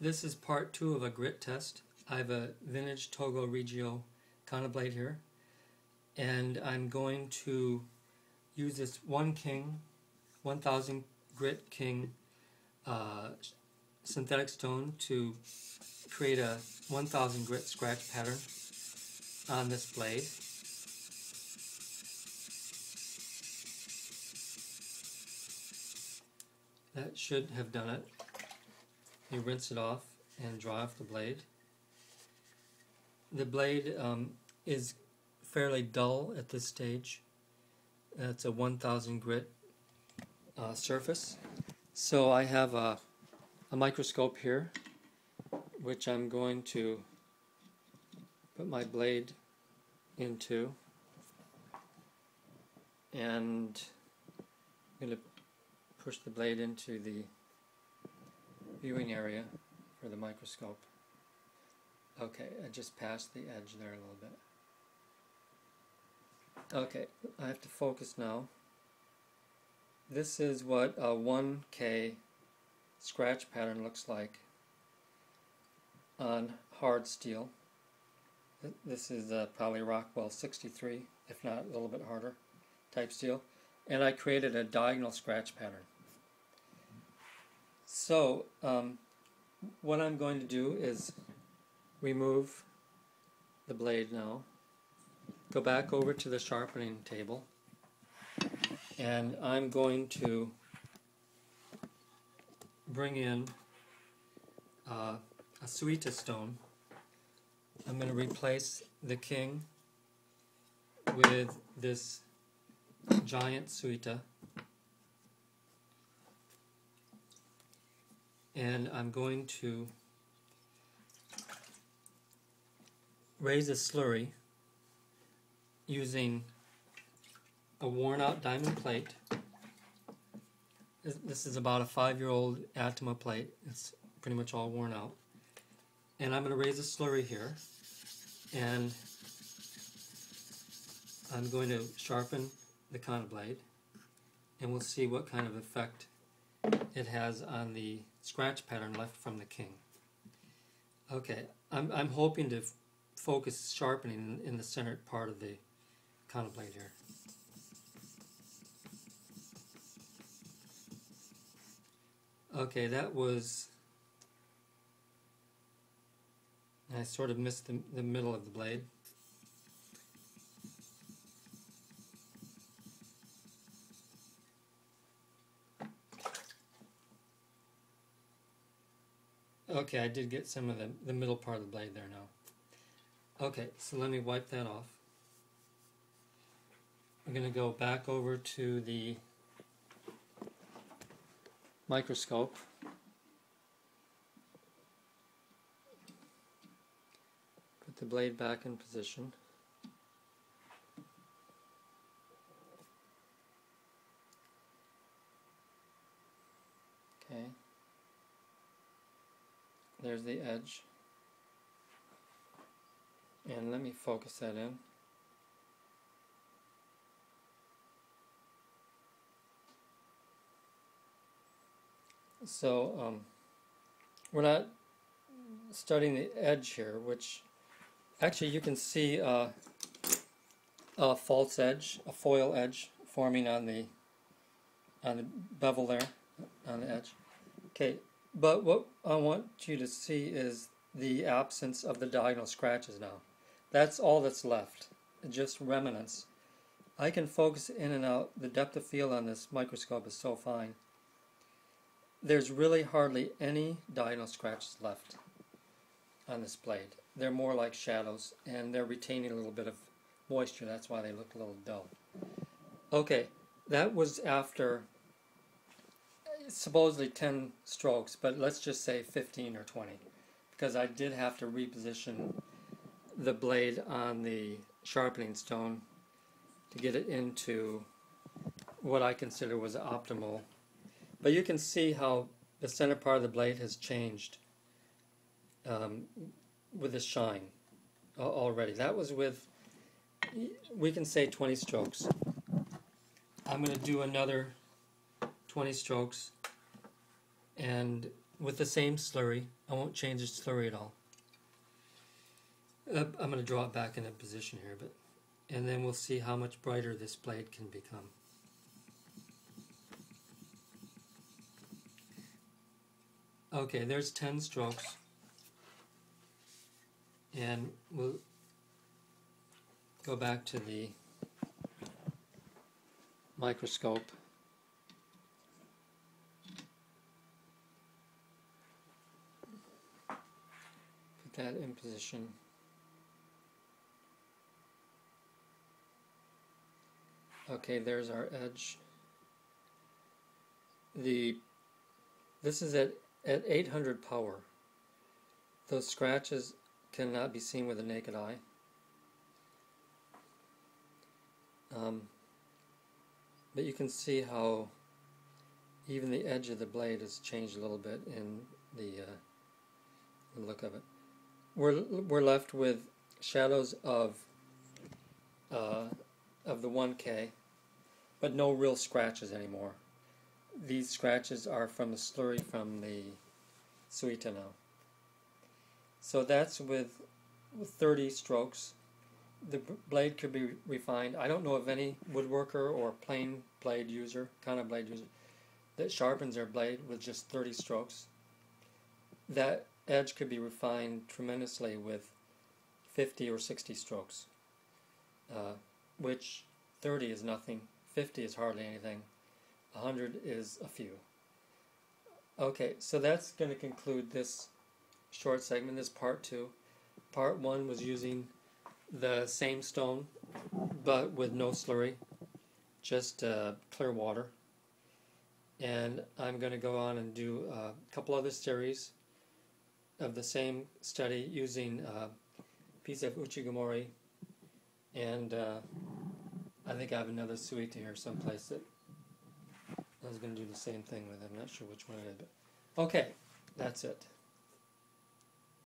This is part 2 of a grit test. I have a vintage Togo Reigo kanna blade here, and I'm going to use this 1000 grit king synthetic stone to create a 1000 grit scratch pattern on this blade. That should have done it. You rinse it off and dry off the blade. The blade is fairly dull at this stage. It's a 1000 grit surface. So I have a microscope here, which I'm going to put my blade into, and I'm going to push the blade into the viewing area for the microscope. Okay, I just passed the edge there a little bit. Okay, I have to focus now. This is what a 1K scratch pattern looks like on hard steel. This is probably Rockwell 63, if not a little bit harder type steel. And I created a diagonal scratch pattern. So what I'm going to do is remove the blade now, go back over to the sharpening table, and I'm going to bring in a suita stone. I'm going to replace the king with this giant suita, and I'm going to raise a slurry using a worn out diamond plate. This is about a 5-year-old Atma plate. It's pretty much all worn out. And I'm going to raise a slurry here, and I'm going to sharpen the kanna blade, and we'll see what kind of effect it has on the scratch pattern left from the king. Okay, I'm hoping to focus sharpening in the center part of the kanna blade here. Okay, that was... I sort of missed the middle of the blade. Okay, I did get some of the middle part of the blade there now. Okay, so let me wipe that off. I'm going to go back over to the microscope. Put the blade back in position. Okay. There's the edge. And let me focus that in. So we're not studying the edge here, which actually you can see a false edge, a foil edge forming on the bevel there, on the edge. Okay, but what I want you to see is the absence of the diagonal scratches now. That's all that's left, just remnants. I can focus in and out. The depth of field on this microscope is so fine. There's really hardly any diagonal scratches left on this blade. They're more like shadows, and they're retaining a little bit of moisture. That's why they look a little dull. Okay, that was after supposedly 10 strokes, but let's just say 15 or 20, because I did have to reposition the blade on the sharpening stone to get it into what I consider was optimal. But you can see how the center part of the blade has changed with the shine already. That was with, we can say 20 strokes. I'm going to do another 20 strokes, and with the same slurry. I won't change the slurry at all. I'm going to draw it back into position here, and then we'll see how much brighter this blade can become. Okay, there's 10 strokes, and we'll go back to the microscope. Put that in position. Okay, there's our edge. This is at 800 power. Those scratches cannot be seen with the naked eye. But you can see how even the edge of the blade has changed a little bit in the look of it. We're left with shadows of the 1K, but no real scratches anymore. These scratches are from the slurry from the suita now. So that's with 30 strokes. The blade could be refined. I don't know of any woodworker or plain blade user, kanna blade user, that sharpens their blade with just 30 strokes. That edge could be refined tremendously with 50 or 60 strokes, which 30 is nothing, 50 is hardly anything, 100 is a few. Okay, so that's going to conclude this short segment, this part 2. Part 1 was using the same stone, but with no slurry, just clear water. And I'm going to go on and do a couple other series of the same study using a piece of uchigomori, and I think I have another suita here someplace that I was going to do the same thing with. I'm not sure which one it is, but okay, that's it.